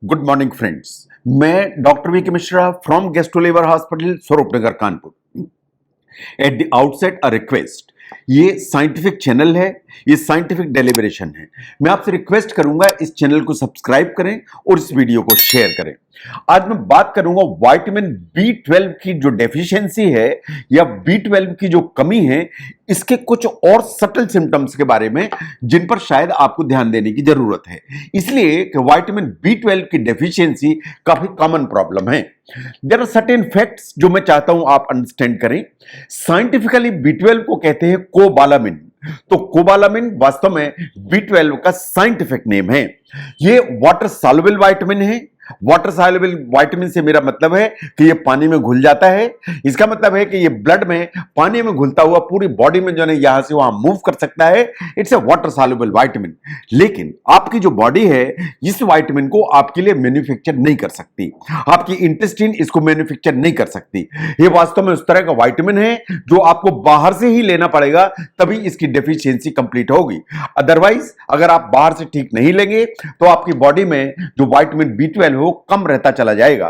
Good morning friends. मैं doctor V K Mishra from gastro hospital Swaroop Nagar Kanpur. At the outset a request, ये scientific channel है, ये scientific deliberation है। मैं आपसे रिक्वेस्ट करूंगा इस चैनल को सब्सक्राइब करें और इस वीडियो को शेयर करें। आज मैं बात करूंगा विटामिन B12 की जो डेफिशिएंसी है या B12 की जो कमी है, इसके कुछ और सटल सिम्टम्स के बारे में जिन पर शायद आपको ध्यान देने की जरूरत है। इसलिए कि विटामिन B12 की डेफिशिएंसी काफी कॉमन प्रॉब्लम है। देयर आर सर्टेन फैक्ट्स जो मैं चाहता हूं आप अंडरस्टैंड करें। साइंटिफिकली B12 को कहते हैं कोबालामिन। तो कोबालामिन वास्तव में B12 का साइंटिफिक नेम है। ये वाटर सॉल्युबल विटामिन है। वाटर सॉल्युबल विटामिन से मेरा मतलब है कि ये पानी में घुल जाता है। इसका मतलब है कि ये ब्लड में पानी में घुलता हुआ पूरी बॉडी में जो है यहां से वहां मूव कर सकता है। It's a water soluble vitamin. लेकिन आपकी जो बॉडी है इस विटामिन को आपके लिए मैन्युफैक्चर नहीं कर सकती। आपकी इंटेस्टाइन इसको मैन्युफैक्चर नहीं कर सकती। ये वास्तव में उस तरह का विटामिन है जो आपको बाहर से ही लेना पड़ेगा, तभी इसकी डेफिशिएंसी कंप्लीट होगी। अदरवाइज अगर आप बाहर से ठीक नहीं लेंगे तो आपकी बॉडी में जो विटामिन B12 वो कम रहता चला जाएगा।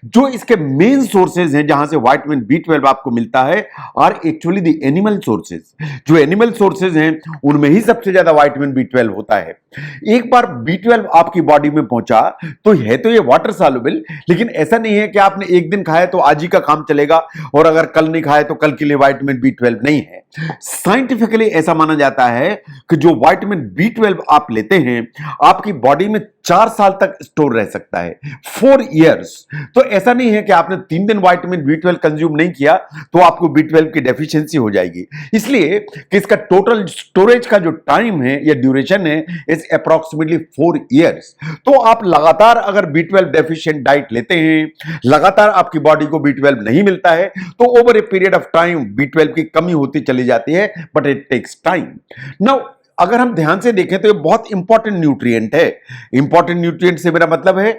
जो इसके मेन सोर्सेज हैं जहां से विटामिन B12 आपको मिलता है are actually the animal sources. जो एनिमल सोर्सेज हैं उनमें ही सबसे ज्यादा विटामिन B12 होता है। एक बार B12 आपकी बॉडी में पहुंचा तो ये वाटर सॉल्युबल, लेकिन ऐसा नहीं है कि आपने एक दिन खाया तो आज ही का काम चलेगा और अगर कल नहीं खाया तो कल के लिए विटामिन B12 नहीं है। साइंटिफिकली ऐसा माना जाता है कि जो विटामिन B12 आप लेते हैं आपकी बॉडी में 4 साल तक स्टोर रह सकता है, 4 इयर्स। तो ऐसा नहीं है कि आपने 3 दिन विटामिन B12 कंज्यूम नहीं किया तो आपको B12 की डेफिशिएंसी हो जाएगी। इसलिए कि इसका टोटल स्टोरेज का जो टाइम है या ड्यूरेशन है इज अप्रोक्सीमेटली 4 इयर्स। तो आप लगातार अगर B12 डेफिशिएंट डाइट लेते हैं, लगातार आपकी बॉडी को B12 नहीं मिलता है तो over a period of time B12 की कमी होती चली जाती है, but it takes time. Now अगर हम ध्यान से देखें तो ये बहुत इंपॉर्टेंट न्यूट्रिएंट है। इंपॉर्टेंट न्यूट्रिएंट से मेरा मतलब है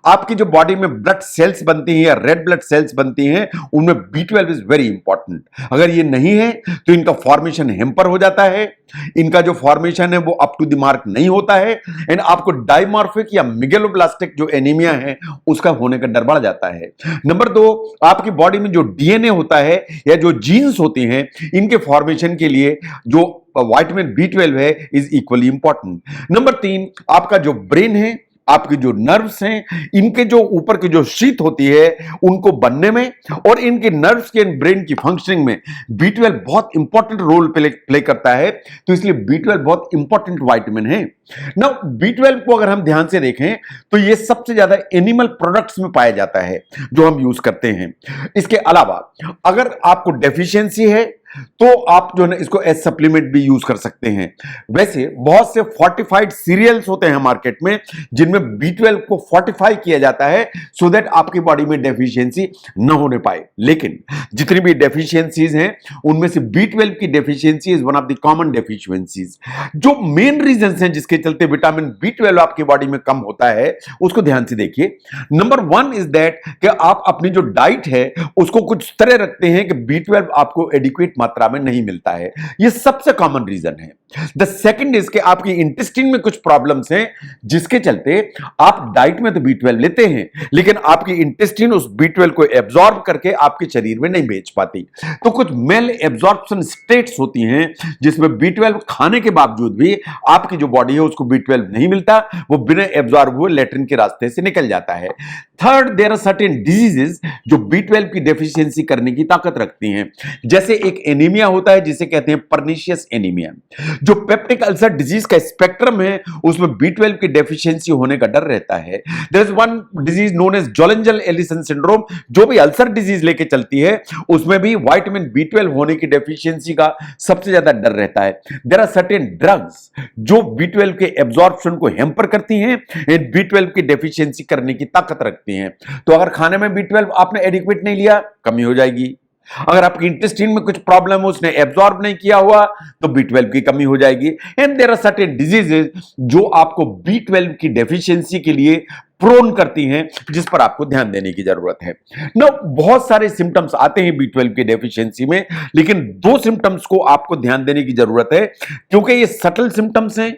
आपकी जो बॉडी में ब्लड सेल्स बनती हैं या रेड ब्लड सेल्स बनती हैं उनमें B12 इज वेरी इंपॉर्टेंट। अगर ये नहीं है तो इनका फॉर्मेशन हैम्पर हो जाता है, इनका जो फॉर्मेशन है वो अप टू द मार्क नहीं होता है एंड आपको डायमॉर्फिक या मेगालोब्लास्टिक जो एनीमिया है उसका होने का डर बढ़ जाता है। नंबर 2, आपकी बॉडी में जो DNA होता है या जो जीन्स होती हैं इनके फॉर्मेशन के लिए जो विटामिन B12 है इज इक्वली इंपॉर्टेंट। नंबर 3, आपका जो ब्रेन है, आपके जो नर्व्स हैं, इनके जो ऊपर की जो शीत होती है उनको बनने में और इनके नर्व्स के ब्रेन की फंक्शनिंग में B12 बहुत इंपॉर्टेंट रोल प्ले करता है। तो इसलिए B12 बहुत इंपॉर्टेंट विटामिन है। नाउ B12 को अगर हम ध्यान से देखें तो ये सबसे ज्यादा एनिमल प्रोडक्ट्स में पाया जाता है जो हम यूज करते हैं। इसके अलावा अगर आपको डेफिशिएंसी है तो आप जो है इसको एज सप्लीमेंट भी यूज कर सकते हैं। वैसे बहुत से फोर्टिफाइड सीरियल्स होते हैं मार्केट में जिनमें B12 को फोर्टिफाई किया जाता है सो दैट आपकी बॉडी में डेफिशिएंसी न होने पाए। लेकिन जितनी भी डेफिशिएंसीज हैं उनमें से B12 की deficiency is one of the common deficiencies. जो मेन रीजंस हैं जिसके चलते विटामिन B12 आपकी बॉडी में कम होता है उसको ध्यान से देखिए। नंबर 1 इज दैट कि आप अपनी जो डाइट है उसको कुछ तरह रखते हैं कि B12 आपको एडिक्वेट मात्रा में नहीं मिलता है। यह सबसे कॉमन रीजन है। द सेकंड इज कि आपकी इंटेस्टाइन में कुछ प्रॉब्लम्स हैं जिसके चलते आप डाइट में तो B12 लेते हैं लेकिन आपकी इंटेस्टाइन उस B12 को एब्जॉर्ब करके आपके शरीर में नहीं भेज पाती। तो कुछ मेल एब्जॉर्प्शन स्टेट्स होती हैं जिसमें B12 खाने के बावजूद भी आपकी जो बॉडी है उसको B12 नहीं मिलता, वो बिना एब्जॉर्ब हुए लेट्रिन के रास्ते से निकल जाता है। Third, there are certain diseases जो B12 की डेफिशिएंसी करने की ताकत रखती हैं। जैसे एक एनीमिया होता है जिसे कहते हैं पर्निशियस एनीमिया। जो पेप्टिक अल्सर डिजीज का स्पेक्ट्रम है उसमें B12 की डेफिशिएंसी होने का डर रहता है। There is one disease known as Zollinger Ellison syndrome, जो भी अल्सर डिजीज लेके चलती है उसमें भी विटामिन B12 होने की डेफिशिएंसी का सबसे ज्यादा डर रहता है। देयर आर सर्टेन ड्रग्स जो B12 के एब्जॉर्प्शन को हैम्पर करती हैं एंड B12 की डेफिशिएंसी करने की ताकत रखती हैं। तो अगर खाने में B12 आपने एडिक्वेट नहीं लिया, कमी हो जाएगी। अगर आपकी इंटेस्टाइन में कुछ प्रॉब्लम है उसने एब्जॉर्ब नहीं किया हुआ तो B12 की कमी हो जाएगी। And there are certain diseases जो आपको B12 की डेफिशिएंसी के लिए प्रोन करती हैं जिस पर आपको ध्यान देने की जरूरत है। नो, बहुत सारे सिम्टम्स आते हैं B12 की डेफिशिएंसी में, लेकिन 2 सिम्टम्स को आपको ध्यान देने की जरूरत है क्योंकि ये सटल सिम्टम्स हैं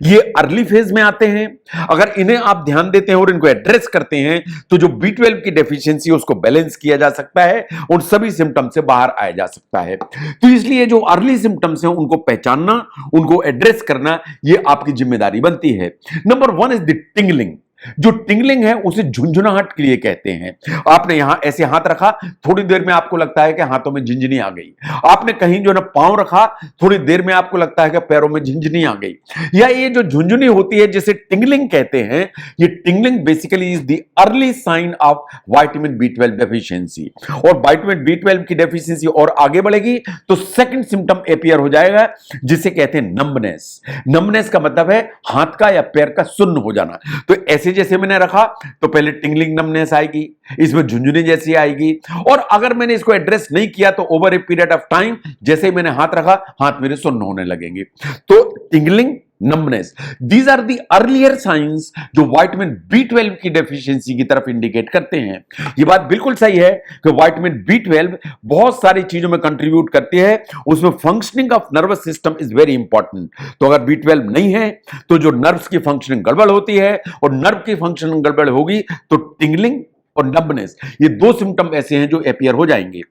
ये अर्ली फेज में आते हैं। अगर इन्हें आप ध्यान देते हैं और इनको एड्रेस करते हैं तो जो B12 की डेफिशिएंसी है उसको बैलेंस किया जा सकता है और सभी सिम्टम से बाहर आया जा सकता है। तो इसलिए जो अर्ली सिम्टम्स हैं उनको पहचानना, उनको एड्रेस करना, ये आपकी जिम्मेदारी बनती है। Number 1 is the tingling. जो टिंगलिंग है उसे झुंझुनाहट के लिए कहते हैं। आपने यहां ऐसे हाथ रखा, थोड़ी देर में आपको लगता है कि हाथों में झिंझनी आ गई। आपने कहीं जो ना पांव रखा, थोड़ी देर में आपको लगता है कि पैरों में झिंझनी आ गई। या ये जो झुंझुनी होती है जिसे टिंगलिंग कहते हैं, ये tingling basically is the early sign of vitamin B12 deficiency. और विटामिन B12 की डेफिशिएंसी और आगे बढ़ेगी तो सेकंड सिम्टम अपीयर हो जाएगा जिसे कहते हैं नंबनेस। नंबनेस का मतलब है हाथ का या पैर का सुन्न हो जाना। तो ऐसे जैसे मैंने रखा तो पहले टिंगलिंग नमनेस आएगी, इसमें झुंझुनी जैसी आएगी, और अगर मैंने इसको एड्रेस नहीं किया तो over a period of time जैसे ही मैंने हाथ रखा, हाथ मेरे सुन्न होने लगेंगे। तो tingling, numbness, these are the earlier signs जो विटामिन B12 की डेफिशिएंसी की तरफ इंडिकेट करते हैं। ये बात बिल्कुल सही है कि विटामिन B12 बहुत सारी चीजों में कंट्रीब्यूट करती है, उसमें functioning of nervous system is very important. तो अगर B12 नहीं है तो जो नर्व्स की फंक्शनिंग गड़बड़ होती है, और नर्व की फंक्शनिंग गड़बड़ होगी तो टिंगलिंग और नंबनेस, ये दो सिम्टम ऐसे हैं जो अपीयर हो जाएंगे।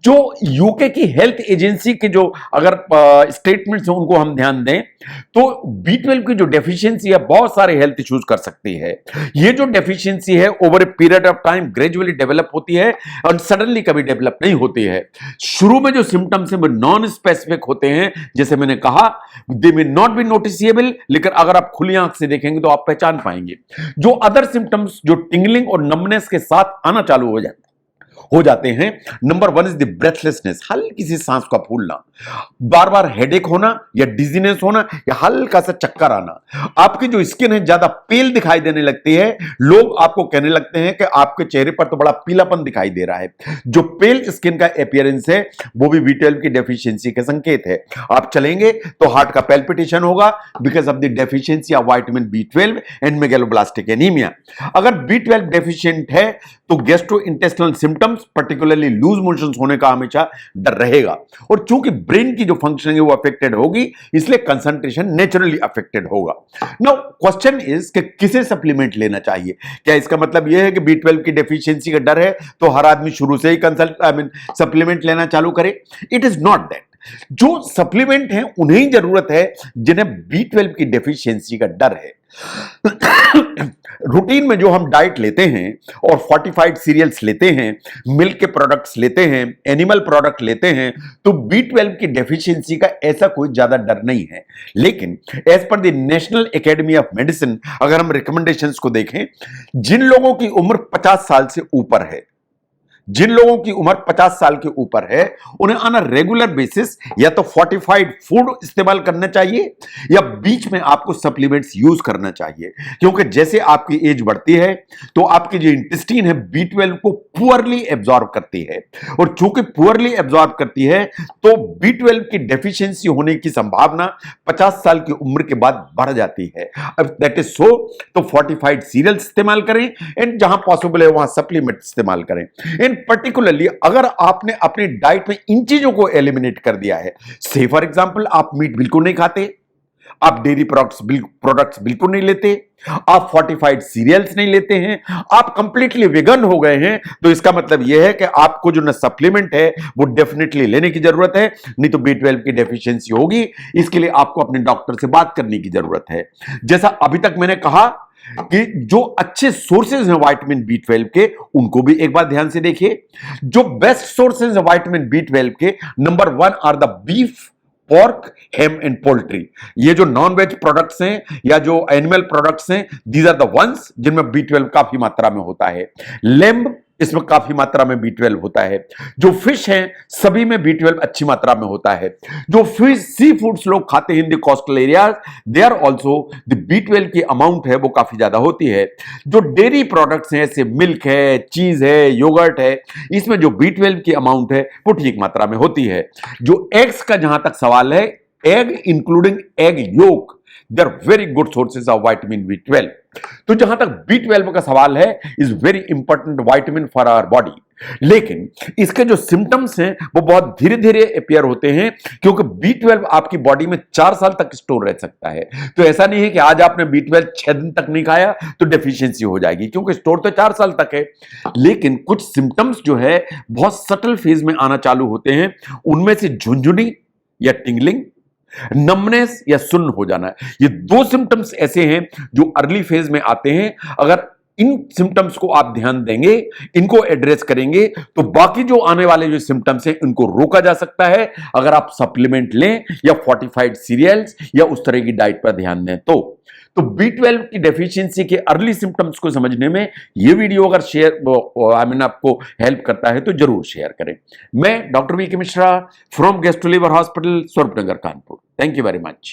जो यूके की हेल्थ एजेंसी के जो अगर स्टेटमेंट्स हैं उनको हम ध्यान दें तो B12 की जो डेफिशिएंसी है बहुत सारे हेल्थ इश्यूज कर सकती है। ये जो डेफिशिएंसी है over a period of time gradually develop होती है और सडनली कभी डेवलप नहीं होती है। शुरू में जो सिम्टम्स हैं वो नॉन स्पेसिफिक होते हैं, जैसे मैंने कहा दे मे नॉट बी नोटिसेबल, लेकिन अगर आप खुली आंख से देखेंगे तो आप पहचान पाएंगे। जो अदर सिम्टम्स जो टिंगलिंग और नंबनेस के साथ आना चालू हो जाते हैं, नंबर 1 इज द ब्रेथलेसनेस, हल्की सी सांस का फूलना, बार बार हेडेक होना या डिजीनेस होना या हल्का सा चक्कर आना। आपकी जो स्किन है ज्यादा पेल दिखाई देने लगती है, लोग आपको कहने लगते हैं कि आपके चेहरे पर तो बड़ा पीलापन दिखाई दे रहा है। जो पेल स्किन का अपीयरेंस है वो भी B12 की डेफिशिएंसी के संकेत है। आप चलेंगे तो हार्ट का पैल्पिटेशन होगा because of the deficiency of vitamin B12 and megaloblastic anaemia. अगर B12 डेफिशिएंट है तो gastrointestinal symptoms particularly loose motions होने का हमेशा डर रहेगा, और चूंकि ब्रेन की जो फंक्शनिंग है वो अफेक्टेड होगी इसलिए कंसंट्रेशन नेचुरली अफेक्टेड होगा। नाउ क्वेश्चन इज कि किसे सप्लीमेंट लेना चाहिए। क्या इसका मतलब यह है कि B12 की डेफिशिएंसी का डर है तो हर आदमी शुरू से ही सप्लीमेंट लेना चालू करे? It is not that. जो सप्लीमेंट हैं उन्हें जरूरत है जिन्हें B12 की डेफिशिएंसी का डर है। रूटीन में जो हम डाइट लेते हैं और फोर्टिफाइड सीरियल्स लेते हैं, मिल्क के प्रोडक्ट्स लेते हैं, एनिमल प्रोडक्ट लेते हैं, तो B12 की डेफिशिएंसी का ऐसा कोई ज्यादा डर नहीं है। लेकिन as per the national academy of medicine अगर हम रिकमेंडेशंस को देखें, जिन लोगों की उम्र 50 साल से ऊपर है, जिन लोगों की उम्र 50 साल के ऊपर है, उन्हें ऑन अ रेगुलर बेसिस या तो फोर्टिफाइड फूड इस्तेमाल करना चाहिए या बीच में आपको सप्लीमेंट्स यूज करना चाहिए। क्योंकि जैसे आपकी एज बढ़ती है तो आपकी जो इंटेस्टाइन है B12 को पुअरली एब्जॉर्ब करती है, और चूंकि पुअरली एब्जॉर्ब करती है तो B12 की डेफिशिएंसी होने की संभावना 50 साल की उम्र के बाद बढ़ जाती है। अब दैट इज सो, तो फोर्टिफाइड सीरियल्स इस्तेमाल करें एंड जहां पॉसिबल है वहां सप्लीमेंट इस्तेमाल करें। पर्टिकुलरली अगर आपने अपनी डाइट में इन चीजों को एलिमिनेट कर दिया है, से फॉर एग्जांपल आप मीट बिल्कुल नहीं खाते, आप डेयरी प्रोडक्ट्स बिल्कुल नहीं लेते, आप फोर्टिफाइड सीरियल्स नहीं लेते हैं, आप कंप्लीटली वेगन हो गए हैं, तो इसका मतलब यह है कि आपको जो ना सप्लीमेंट है वो डेफिनेटली लेने की जरूरत है, नहीं तो B12 की डेफिशिएंसी होगी। इसके लिए आपको अपने डॉक्टर से बात करने की जरूरत है। जैसा अभी तक मैंने कहा कि जो अच्छे सोर्सेज हैं विटामिन B12 के, उनको भी एक बार ध्यान से देखिए। जो बेस्ट सोर्सेज हैं विटामिन B12 के, number 1 are the beef, pork, ham and poultry. ये जो नॉन वेज प्रोडक्ट्स हैं या जो एनिमल प्रोडक्ट्स हैं, दीज आर द वंस जिनमें B12 काफी मात्रा में होता है। लेम्ब, इसमें काफी मात्रा में B12 होता है। जो फिश हैं सभी में B12 अच्छी मात्रा में होता है। जो फिश सी फूड्स लोग खाते हैं in the coastal areas, they are also the B12 की अमाउंट है वो काफी ज्यादा होती है। जो डेयरी प्रोडक्ट्स हैं जैसे मिल्क है, चीज है, योगर्ट है, इसमें जो B12 की अमाउंट है वो ठीक मात्रा में होती है। जो एग्स का जहां तक सवाल है, egg including egg yolk, they are very good sources of vitamin B12। तो जहां तक B12 का सवाल है, is very important vitamin for our body. लेकिन इसके जो सिम्टम्स हैं वो बहुत धीरे धीरे अपीयर होते हैं, क्योंकि B12 आपकी बॉडी में 4 साल तक स्टोर रह सकता है। तो ऐसा नहीं है कि आज आपने B12 6 दिन तक नहीं खाया तो डेफिशिएंसी हो जाएगी, क्योंकि स्टोर तो 4 साल तक है। लेकिन कुछ सिम्टम्स जो है बहुत सटल फेज में आना चालू होते हैं। उनमें से झुंझुनी या टिंगलिंग, नमनेस या सुन्न हो जाना, ये 2 सिम्टम्स ऐसे हैं जो अर्ली फेज में आते हैं। अगर इन सिम्टम्स को आप ध्यान देंगे, इनको एड्रेस करेंगे, तो बाकी जो आने वाले जो सिम्टम्स हैं इनको रोका जा सकता है, अगर आप सप्लीमेंट लें या फोर्टिफाइड सीरियल्स या उस तरह की डाइट पर ध्यान दें। तो B12 की डेफिशिएंसी के अर्ली सिम्टम्स को समझने में ये वीडियो अगर आपको हेल्प करता है तो जरूर शेयर करें। मैं doctor V K Mishra from Gastro Liver Hospital, Swaroopnagar, Kanpur. Thank you very much.